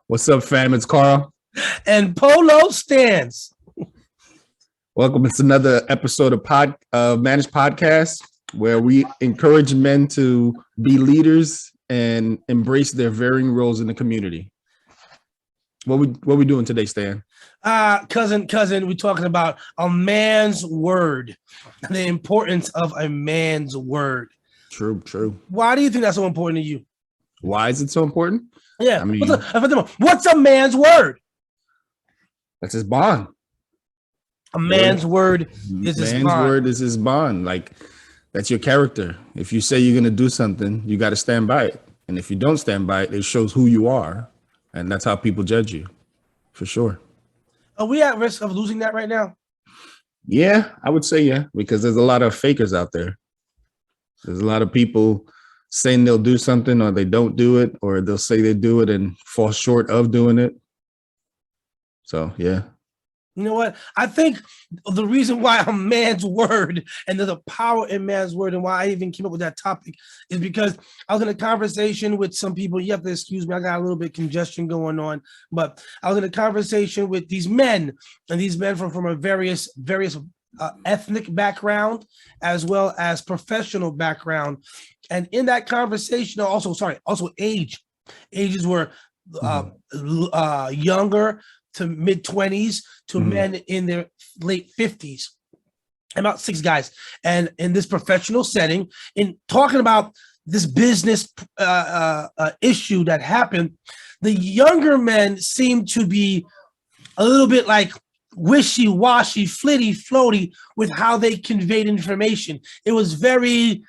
What's up, fam? It's Carl. And Polo stands. Welcome to another episode of Managed Podcast, where we encourage men to be leaders and embrace their varying roles in the community. What we doing today, Stan? Cousin, we're talking about a man's word, the importance of a man's word. True. Why do you think that's so important to you? Why is it so important? Yeah. What's a man's word? That's his bond. A man's word is his bond. Man's word is his bond. Like, that's your character. If you say you're going to do something, you got to stand by it. And if you don't stand by it, it shows who you are. And that's how people judge you, for sure. Are we at risk of losing that right now? Yeah, I would say yeah, because there's a lot of fakers out there. There's a lot of people saying they'll do something or they don't do it, or they'll say they do it and fall short of doing it. So, yeah. You know what? I think the reason why a man's word and there's a power in man's word and why I even came up with that topic is because I was in a conversation with some people. You have to excuse me. I got a little bit of congestion going on, but I was in a conversation with these men, and these men from a various ethnic background as well as professional background. And in that conversation, also ages were younger to mid-20s to men in their late 50s. About 6 guys. And in this professional setting, in talking about this business issue that happened, the younger men seemed to be a little bit like wishy-washy, flitty-floaty with how they conveyed information. It was very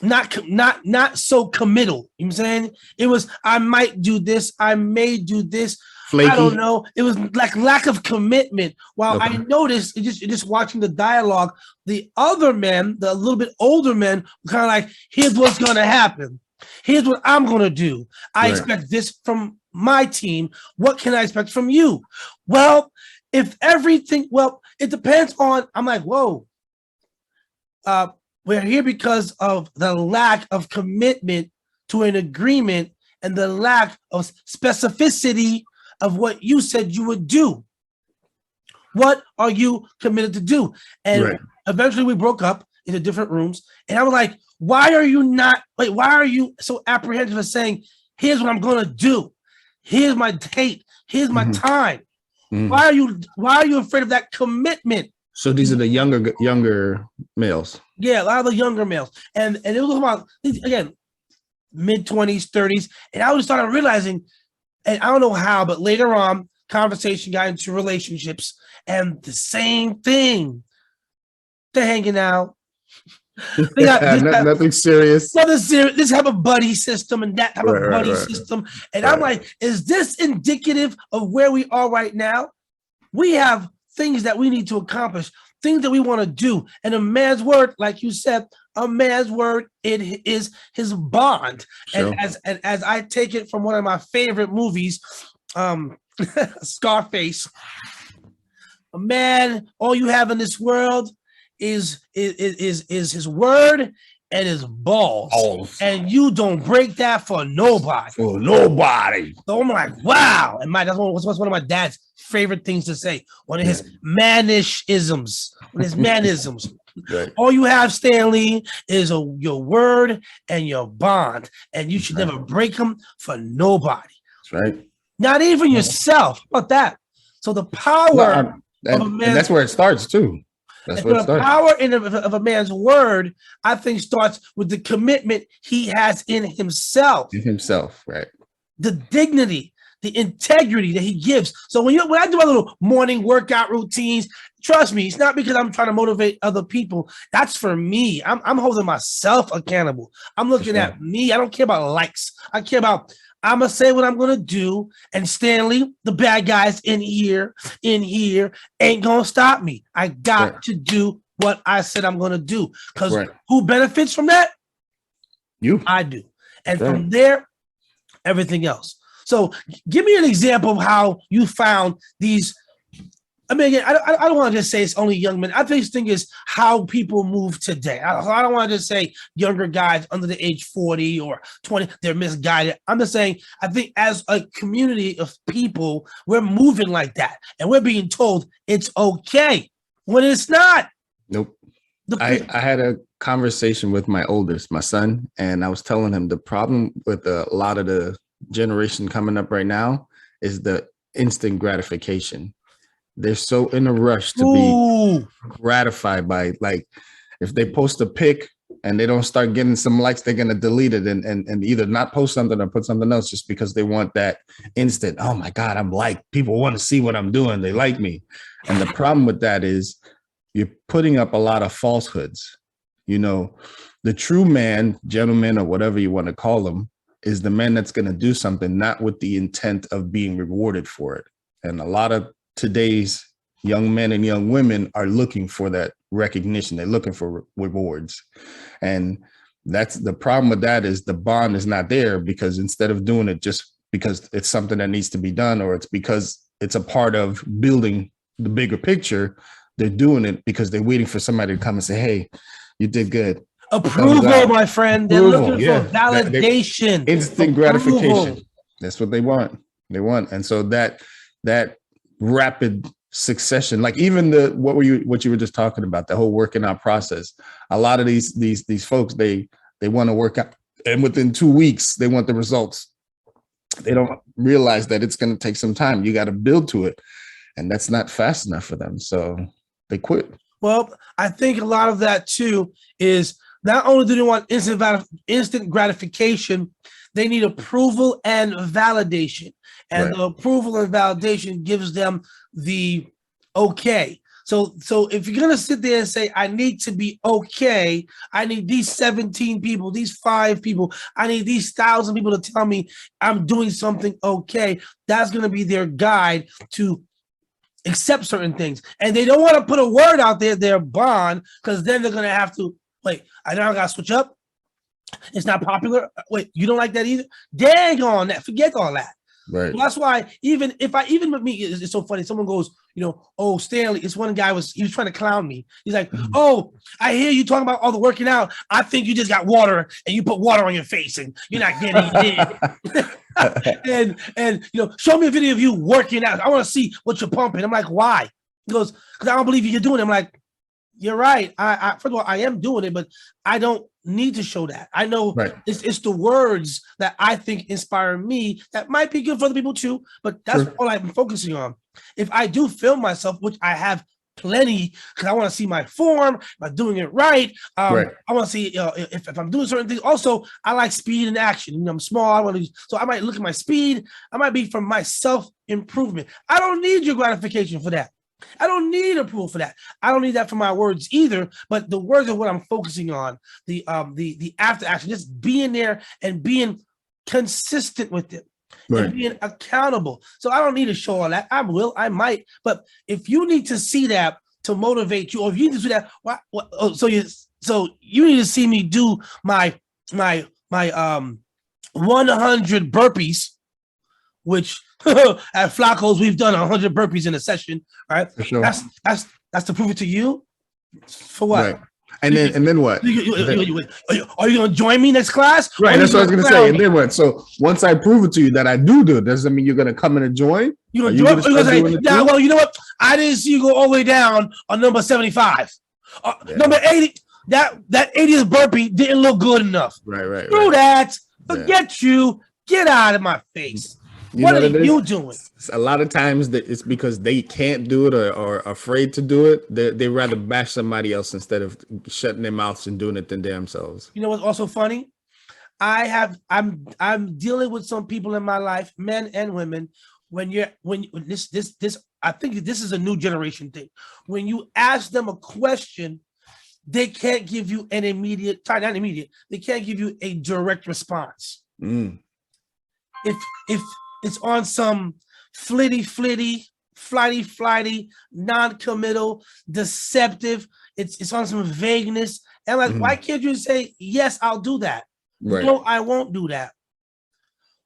not so committal. You know what I'm saying? It was, I might do this, I may do this. Flaky. I don't know. It was like lack of commitment. While I noticed just watching the dialogue, the other men, the little bit older men, were kind of like, here's what's going to happen. Here's what I'm going to do. I expect this from my team. What can I expect from you? Well, it depends on, I'm like, whoa. We're here because of the lack of commitment to an agreement and the lack of specificity of what you said you would do. What are you committed to do? And eventually we broke up into different rooms. And I was like, why are you so apprehensive of saying, here's what I'm going to do. Here's my date. Here's my time. Why are you afraid of that commitment? So these are the younger males. Yeah, a lot of the younger males. And it was about, again, mid-20s, 30s. And I just started realizing, and I don't know how, but later on, conversation got into relationships, and the same thing. They're hanging out. Nothing serious. Nothing serious. This type of buddy system and that type of buddy system. And I'm like, is this indicative of where we are right now? We have things that we need to accomplish, things that we want to do. And a man's word, like you said, a man's word, it is his bond. Sure. And as I take it from one of my favorite movies, Scarface, a man, all you have in this world is his word and his balls. And you don't break that for nobody. For nobody. So I'm like, wow. And that's one of my dad's favorite things to say. One of his manisms. Right. All you have, Stanley, is your word and your bond. And you should never break them for nobody. That's right. Not even yourself. How about that? So the power of a man. And that's where it starts, too. That's where it starts. The power of a man's word, I think, starts with the commitment he has in himself. In himself, right. The dignity, the integrity that he gives. So when I do my little morning workout routines, trust me, it's not because I'm trying to motivate other people. That's for me. I'm holding myself accountable. I'm looking at me. I don't care about likes. I care about, I'm going to say what I'm going to do. And Stanley, the bad guys in here, ain't going to stop me. I got to do what I said I'm going to do. Because who benefits from that? You. I do. And from there, everything else. So give me an example of how you found these I mean, again, I don't want to just say it's only young men. I think this thing is how people move today. I don't want to just say younger guys under the age 40 or 20, they're misguided. I'm just saying, I think as a community of people, we're moving like that. And we're being told it's okay when it's not. Nope. I had a conversation with my oldest, my son, and I was telling him the problem with a lot of the generation coming up right now is the instant gratification. They're so in a rush to be gratified by, like, if they post a pic and they don't start getting some likes, they're going to delete it and either not post something or put something else just because they want that instant. Oh my God, I'm liked. People want to see what I'm doing. They like me. And the problem with that is you're putting up a lot of falsehoods. You know, the true man, gentleman, or whatever you want to call them, is the man that's going to do something, not with the intent of being rewarded for it. And a lot of today's young men and young women are looking for that recognition. They're looking for rewards. And that's the problem with that, is the bond is not there, because instead of doing it just because it's something that needs to be done, or it's because it's a part of building the bigger picture, they're doing it because they're waiting for somebody to come and say, hey, you did good. Approval, my friend. They're looking for validation. Instant gratification. That's what they want. And so that rapid succession, like even what you were just talking about, the whole working out process. A lot of these folks, they want to work out, and within 2 weeks they want the results. They don't realize that it's going to take some time. You got to build to it, and that's not fast enough for them. So they quit. Well, I think a lot of that too is not only do they want instant gratification, they need approval and validation. And the approval and validation gives them the okay. So if you're going to sit there and say, I need to be okay, I need these 17 people, these 5 people, I need these 1,000 people to tell me I'm doing something okay, that's going to be their guide to accept certain things. And they don't want to put a word out there, their bond, because then they're going to have to, wait, I now got to switch up. It's not popular. Wait, you don't like that either? Dang on that. Forget all that. Right. So that's why even with me, it's so funny. Someone goes, oh, Stanley, this one guy he was trying to clown me. He's like, oh, I hear you talking about all the working out. I think you just got water and you put water on your face and you're not getting it. and show me a video of you working out. I want to see what you're pumping. I'm like, why? He goes, because I don't believe you're doing it. I'm like, you're right. I first of all, I am doing it, but I don't need to show that. I know it's the words that I think inspire me that might be good for other people too, but that's all I'm focusing on. If I do film myself, which I have plenty, because I want to see my form, if I'm doing it right. I want to see if I'm doing certain things. Also, I like speed and action. I'm small. So I might look at my speed. I might be for my self-improvement. I don't need your gratification for that. I don't need approval for that. I don't need that for my words either. But the words are what I'm focusing on. The after action, just being there and being consistent with it, and being accountable. So I don't need to show all that. I might. But if you need to see that to motivate you, or if you need to see that, so you need to see me do my 100 burpees, which at Flacco's we've done 100 burpees in a session. Right? For sure. That's to prove it to you. For what? Right. And then what? Are you going to join me next class? Right. That's what I was going to say. And then what? So once I prove it to you that I do it, does that mean you're going to come in and join? You're going to say, yeah, well, you know what? I didn't see you go all the way down on number 75. Number 80, that 80th burpee didn't look good enough. Right. Screw that. Forget you. Get out of my face. What are you doing? A lot of times it's because they can't do it or are afraid to do it. They rather bash somebody else instead of shutting their mouths and doing it than themselves. You know what's also funny? I'm dealing with some people in my life, men and women. When this I think this is a new generation thing. When you ask them a question, they can't give you an immediate, not immediate. They can't give you a direct response. If it's on some flighty, non-committal, deceptive. It's on some vagueness. And like, why can't you say, yes, I'll do that? Right. No, I won't do that.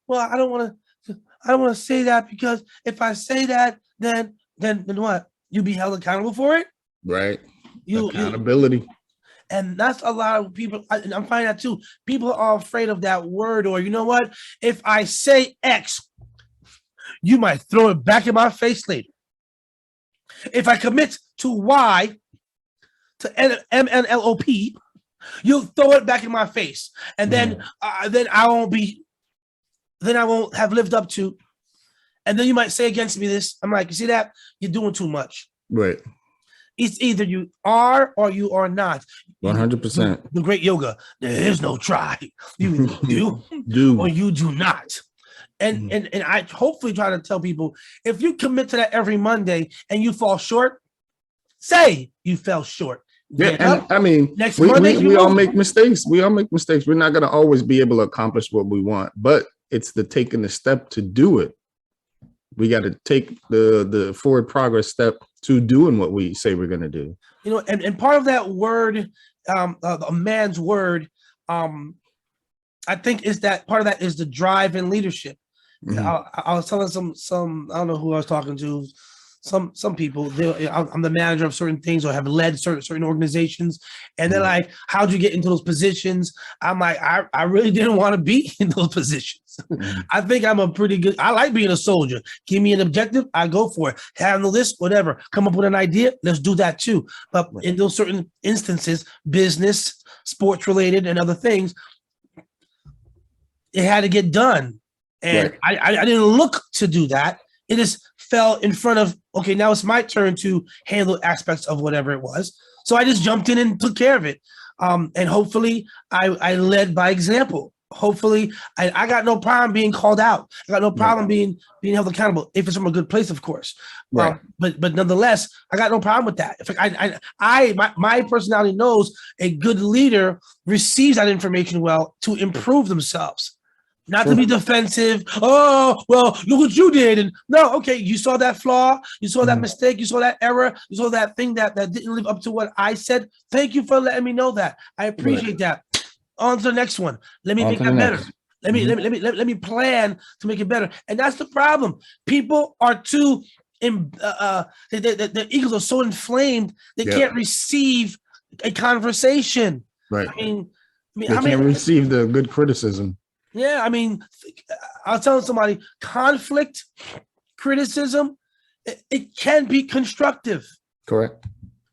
Well, I don't want to say that because if I say that, then what? you be held accountable for it. Right. You Accountability. and that's a lot of people. And I'm finding that too. People are afraid of that word, or you know what? If I say X, you might throw it back in my face later. If I commit to Y, to MNLOP, you'll throw it back in my face, and then I won't be. Then I won't have lived up to. And then you might say against me this. I'm like, you see that? You're doing too much. Right. It's either you are or you are not. 100%. The great yoga. There is no try. You do or you do not. And I hopefully try to tell people, if you commit to that every Monday and you fall short, say you fell short. Yeah, and I mean, we all make mistakes. We all make mistakes. We're not going to always be able to accomplish what we want, but it's the taking the step to do it. We got to take the forward progress step to doing what we say we're going to do. You know, and part of that word, a man's word, I think is that part of that is the drive and leadership. I was telling some I don't know who I was talking to, some people. I'm the manager of certain things or have led certain organizations, and they're like, "How'd you get into those positions?" I'm like, I really didn't want to be in those positions. I think I'm a pretty good. I like being a soldier. Give me an objective, I go for it. Handle this, whatever. Come up with an idea, let's do that too. But in those certain instances, business, sports related, and other things, it had to get done. And I didn't look to do that. It just fell in front of, okay, now it's my turn to handle aspects of whatever it was. So I just jumped in and took care of it. And hopefully I led by example. Hopefully I got no problem being called out. I got no problem being held accountable if it's from a good place, of course. But nonetheless, I got no problem with that. My personality knows a good leader receives that information well to improve themselves. Not to be defensive. Oh, well, look what you did. And no, okay, you saw that flaw, you saw that mistake, you saw that error, you saw that thing that didn't live up to what I said. Thank you for letting me know that. I appreciate that. On to the next one. Let me make that better. Let me plan to make it better. And that's the problem. People are too their egos are so inflamed they can't receive a conversation. Right. I mean, they can't receive the good criticism. Yeah, I mean, I was telling somebody, conflict, criticism, it can be constructive. Correct.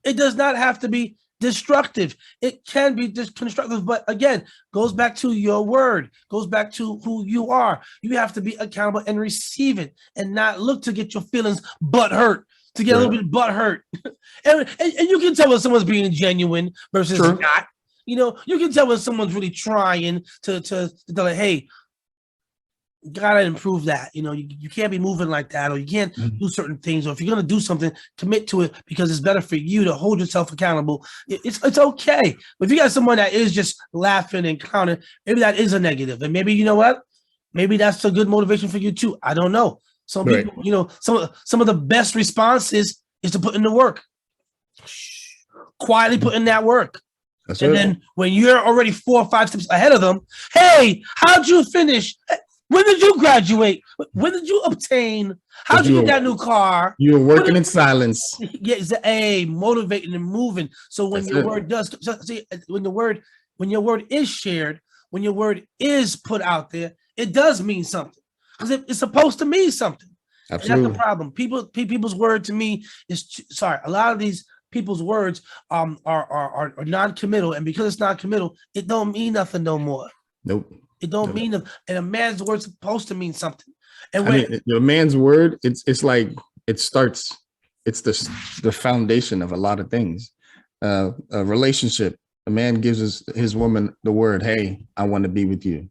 It does not have to be destructive. It can be constructive, but again, goes back to your word, goes back to who you are. You have to be accountable and receive it and not look to get your feelings butt hurt, to get a little bit butt hurt. and you can tell when someone's being genuine versus not. You know, you can tell when someone's really trying to tell it, hey, you gotta improve that. You know, you can't be moving like that, or you can't do certain things. Or if you're gonna do something, commit to it because it's better for you to hold yourself accountable. It's okay. But if you got someone that is just laughing and clowning, maybe that is a negative. And maybe, you know what? Maybe that's a good motivation for you too. I don't know. Some people, you know, some of the best responses is to put in the work. Quietly put in that work. Then when you're already 4 or 5 steps ahead of them, hey, how'd you finish? When did you graduate? When did you obtain? How'd you get that new car? You were working in silence. Yeah, it's motivating and moving. So when your word does, see, when your word is shared, when your word is put out there, it does mean something because it's supposed to mean something. Absolutely. And that's the problem. People's word to me is a lot of these people's words are non-committal, and because it's non-committal, it don't mean nothing no more. Nope. It don't mean nothing. And a man's word's supposed to mean something. And a man's word, it's like it's the foundation of a lot of things. A relationship, a man gives his woman the word, hey, I want to be with you.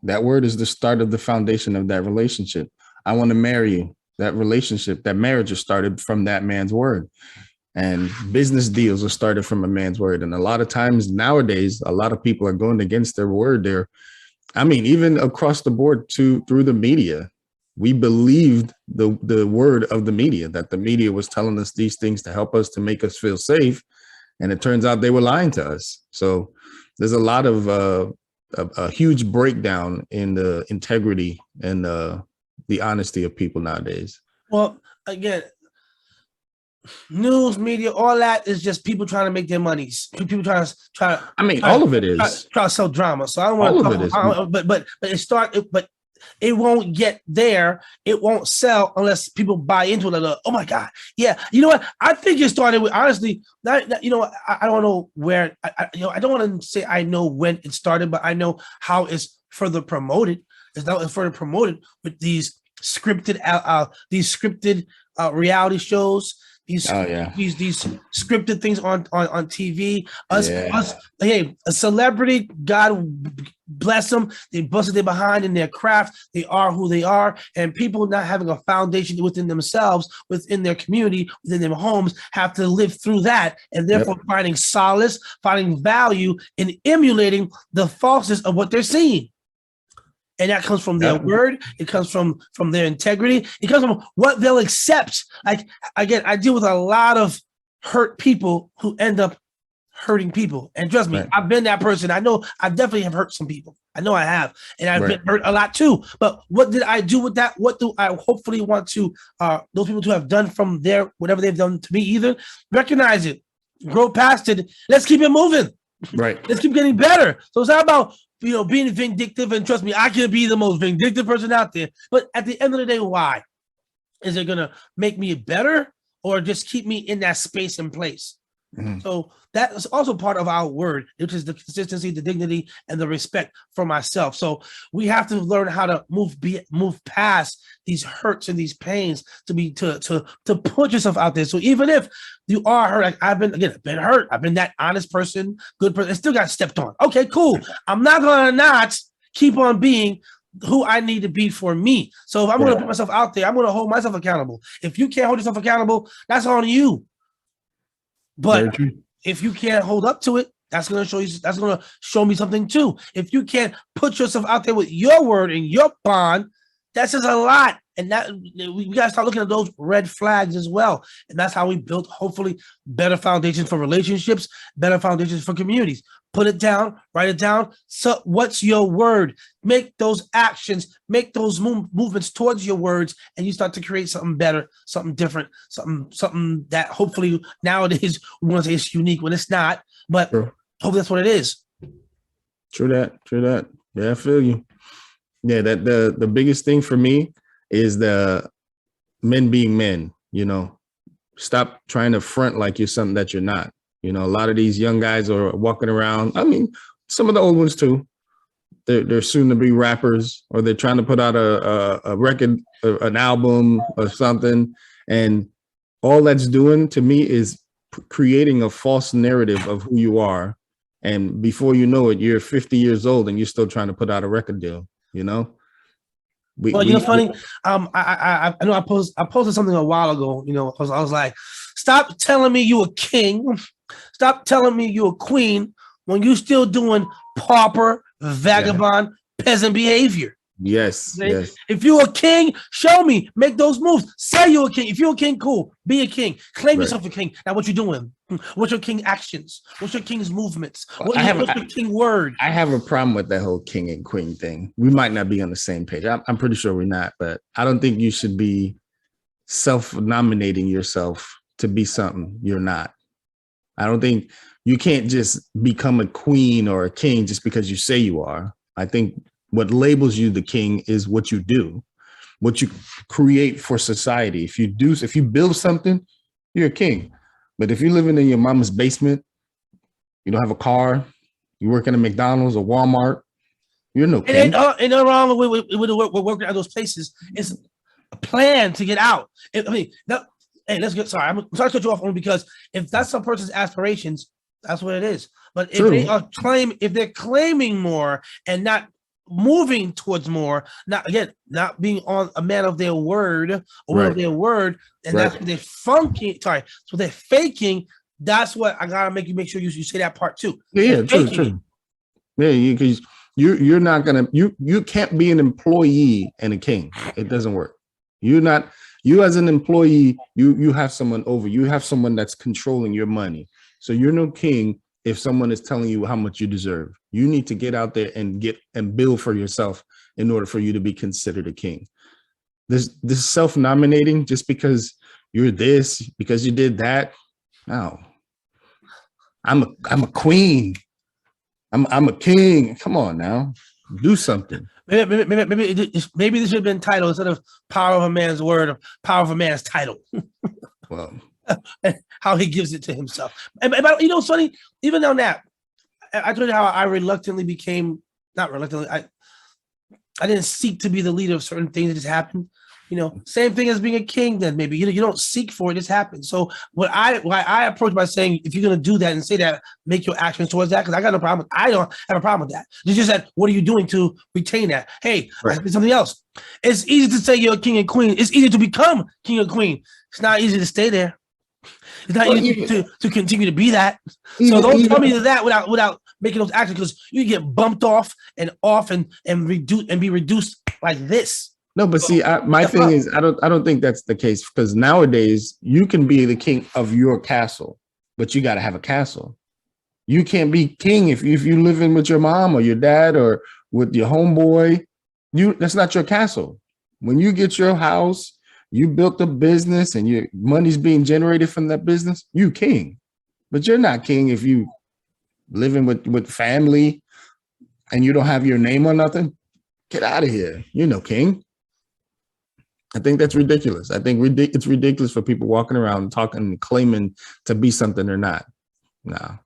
That word is the start of the foundation of that relationship. I want to marry you. That relationship, that marriage is started from that man's word. And business deals are started from a man's word. And a lot of times nowadays, a lot of people are going against their word. Even across the board through the media, we believed the word of the media, that the media was telling us these things to help us, to make us feel safe. And it turns out they were lying to us. So there's a lot of a huge breakdown in the integrity and the honesty of people nowadays. Well, again, news, media, all that is just people trying to make their monies. People try. I mean, all of it is. Try to sell drama. So I don't want All to of talk it is. about, but it won't get there. It won't sell unless people buy into it. Like, oh my God. Yeah. You know what? I think it started with, honestly, I don't know where, I don't want to say I know when it started, but I know how it's further promoted. It's now further promoted with these scripted reality shows, these scripted things on TV. Hey, a celebrity, God bless them, they busted their behind in their craft. They are who they are, and people not having a foundation within themselves, within their community, within their homes, have to live through that, and therefore finding solace, finding value in emulating the falseness of what they're seeing. And that comes from their word. It comes from their integrity. It comes from what they'll accept. Like, again, I deal with a lot of hurt people who end up hurting people. And trust me, I've been that person. I know I definitely have hurt some people. I know I have. And I've been hurt a lot too. But what did I do with that? What do I hopefully want to, those people to have done from their, whatever they've done to me either, recognize it, grow past it. Let's keep it moving. Right. Let's keep getting better. So it's not about, being vindictive, and trust me, I can be the most vindictive person out there. But at the end of the day, why? Is it gonna make me better or just keep me in that space and place? Mm-hmm. So that is also part of our word, which is the consistency, the dignity, and the respect for myself. So we have to learn how to move past these hurts and these pains to put yourself out there. So even if you are hurt, like I've been hurt, I've been that honest person, good person, and still got stepped on. Okay, cool. I'm not gonna not keep on being who I need to be for me. So if I'm going to put myself out there, I'm going to hold myself accountable. If you can't hold yourself accountable, that's on you. But if you can't hold up to it, that's going to show me something too. If you can't put yourself out there with your word and your bond, that says a lot. And that we got to start looking at those red flags as well. And that's how we build, hopefully, better foundations for relationships, better foundations for communities. Put it down, write it down. So what's your word? Make those actions, make those movements towards your words, and you start to create something better, something different, something that hopefully nowadays we want to say it's unique when it's not, but hopefully that's what it is. True that. Yeah, I feel you. Yeah, that the biggest thing for me is the men being men, stop trying to front like you're something that you're not. A lot of these young guys are walking around. I mean, some of the old ones too. They're soon to be rappers, or they're trying to put out a record, an album or something. And all that's doing to me is creating a false narrative of who you are. And before you know it, you're 50 years old and you're still trying to put out a record deal, funny. I know I posted something a while ago, because I was like, stop telling me you a king. Stop telling me you a queen when you still doing pauper, vagabond, peasant behavior. Yes, okay? Yes. If you a king, show me. Make those moves. Say you a king. If you're a king, cool. Be a king. Claim yourself a king. Now, what you doing? What's your king actions? What's your king's movements? What's your king word? I have a problem with that whole king and queen thing. We might not be on the same page. I'm pretty sure we're not, but I don't think you should be self-nominating yourself to be something you're not. I don't think you can't just become a queen or a king just because you say you are. I think what labels you the king is what you do, what you create for society. If you build something, you're a king. But if you're living in your mama's basement, you don't have a car, you work at a McDonald's or Walmart, you're no king. And wrong with working at those places. It's a plan to get out. Hey, let's get. Sorry, I'm sorry to cut you off only because if that's some person's aspirations, that's what it is. But if they're claiming more and not moving towards more, not being on a man of their word or of their word, and that's what they're funking. Sorry, so they're faking. That's what I gotta make sure you say that part too. Yeah, true. Yeah, because you're not gonna you can't be an employee and a king. It doesn't work. You're not. You as an employee, you have someone over. You have someone that's controlling your money. So you're no king if someone is telling you how much you deserve. You need to get out there and build for yourself in order for you to be considered a king. This self-nominating just because you're this because you did that. No, I'm a queen. I'm a king. Come on now, do something. Maybe this should have been titled instead of "Power of a Man's Word," Power of a Man's Title. Well, how he gives it to himself. But you know, it's funny. Even on that, I told you how I reluctantly became not reluctantly. I didn't seek to be the leader of certain things that just happened. You know, same thing as being a king. Then maybe you don't seek for it; it just happens. So why I approach by saying, if you're gonna do that and say that, make your actions towards that, because I got no problem. I don't have a problem with that. It's just that, what are you doing to retain that? Hey, right. I did something else. It's easy to say you're a king and queen. It's easy to become king and queen. It's not easy to stay there. It's not easy to continue to be that. So don't tell me that without making those actions, because you get bumped off and be reduced like this. No, but see, my thing is, I don't think that's the case, because nowadays you can be the king of your castle, but you got to have a castle. You can't be king if you live in with your mom or your dad or with your homeboy. That's not your castle. When you get your house, you built a business and your money's being generated from that business, you king. But you're not king if you living with family and you don't have your name or nothing. Get out of here. You're no king. I think that's ridiculous. I think it's ridiculous for people walking around talking and claiming to be something they're not. No.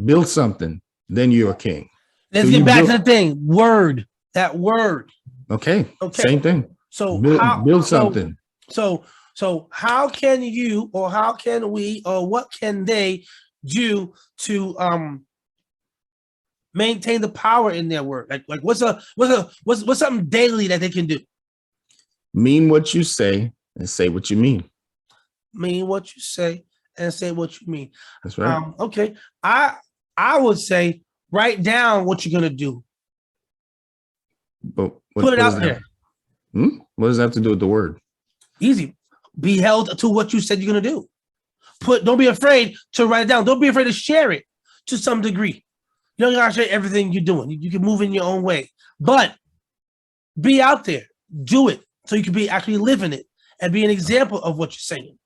Build something, then you're a king. Let's get back to the thing. Word. That word. Okay. Same thing. So build something. So how can you, or how can we, or what can they do to maintain the power in their word? Like what's something daily that they can do? Mean what you say and say what you mean. Mean what you say and say what you mean. That's right. Okay. I would say write down what you're gonna do. But put it out there. What does that have to do with the word? Easy. Be held to what you said you're gonna do. Don't be afraid to write it down. Don't be afraid to share it to some degree. You don't gotta share everything you're doing. You can move in your own way, but be out there. Do it so you can be actually living it and be an example of what you're saying.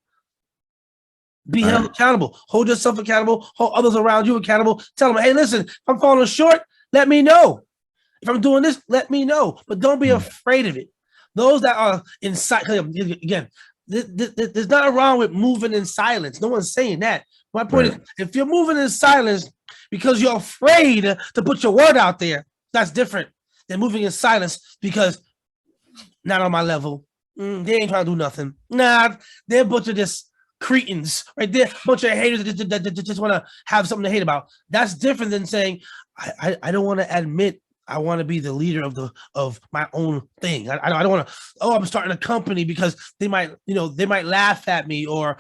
Be held accountable. Hold yourself accountable. Hold others around you accountable. Tell them, hey, listen, if I'm falling short, let me know. If I'm doing this, let me know. But don't be afraid of it. Those that are in silence, again, there's nothing wrong with moving in silence. No one's saying that. My point is, if you're moving in silence because you're afraid to put your word out there, that's different than moving in silence because not on my level. They ain't trying to do nothing. Nah, they're a bunch of just cretins right there, a bunch of haters that just want to have something to hate about. That's different than saying, I don't want to admit I want to be the leader of my own thing. I don't want to, I'm starting a company because they might laugh at me or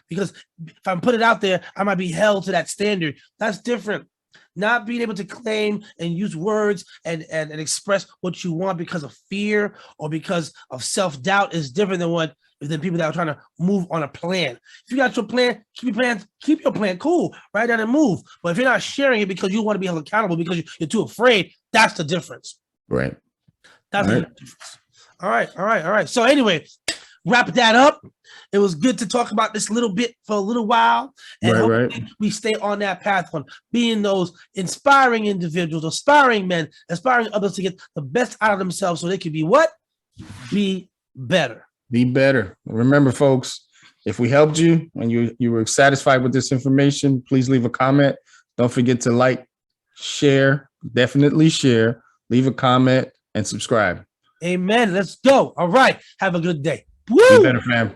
because if I put it out there, I might be held to that standard. That's different. Not being able to claim and use words and express what you want because of fear or because of self-doubt is different than people that are trying to move on a plan. If you got your plan, keep your plan, cool, write down and move. But if you're not sharing it because you want to be held accountable because you're too afraid, that's the difference. Right. That's the difference. All right. So anyway, wrap that up. It was good to talk about this little bit for a little while. And hopefully we stay on that path on being those inspiring individuals, aspiring men, aspiring others to get the best out of themselves so they can be what? Be better. Be better. Remember, folks, if we helped you and you were satisfied with this information, please leave a comment. Don't forget to like, share, definitely share, leave a comment, and subscribe. Amen. Let's go. All right. Have a good day. Woo! Be better, fam.